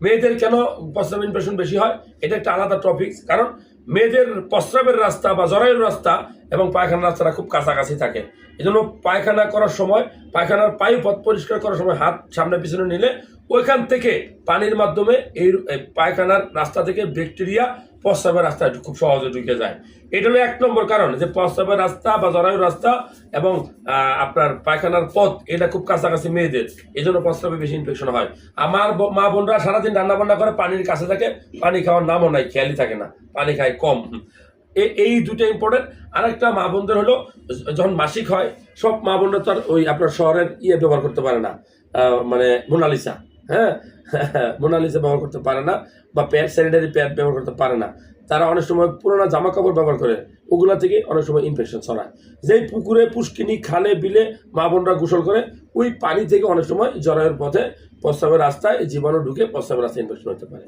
মেয়েদের কেন প্রস্রাব ইনফেকশন বেশি হয়, এটা একটা আলাদা টপিক। কারণ মেয়েদের প্রস্রাবের রাস্তা বা জরায়ুর রাস্তা এবং পায়খানার রাস্তাটা খুব কাছাকাছি থাকে। এই জন্য পায়খানা করার সময়, পায়খানার পায়ু পথ পরিষ্কার করার সময় হাত সামনে পিছনে নিলে ওইখান থেকে পানির মাধ্যমে এই পায়খানার রাস্তা থেকে ব্যাকটেরিয়া প্রস্রাবের রাস্তায় খুব সহজে ঢুকে যায়। এটা হলো 1 নম্বর কারণ, যে প্রস্রাবের রাস্তা বা জরায়ুর রাস্তা এবং আপনার পায়খানার পথ এটা খুব কাছাকাছি মেয়েদের, এই জন্য প্রস্রাবে বেশি ইনফেকশন হয়। আমার মা বোনরা সারাদিন রান্না বান্না করে পানির কাছে থাকে, পানি খাওয়ার নামও নাই, খেয়ালই থাকে না, পানি খায় কম। এই দুটো ইম্পর্টেন্ট। আরেকটা মা বোনদের হলো যখন মাসিক হয়, সব মা বোনরা তো আর ওই আপনার শহরের ব্যবহার করতে পারে না, মানে মোনালিসা, হ্যাঁ মোনালিসা ব্যবহার করতে পারে না, বা প্যাড, স্যানিটারি প্যাড ব্যবহার করতে পারে না। তারা অনেক সময় পুরোনো জামা কাপড় ব্যবহার করে, ওগুলা থেকে অনেক সময় ইনফেকশন ছড়ায়। যেই পুকুরে, পুষ্কিনি, খালে, বিলে মা বোনরা গোসল করে, ওই পানি থেকে অনেক সময় জরায়ুর পথে প্রস্রাবের রাস্তায় জীবাণু ঢুকে প্রস্রাবের রাস্তায় ইনফেকশন হতে পারে।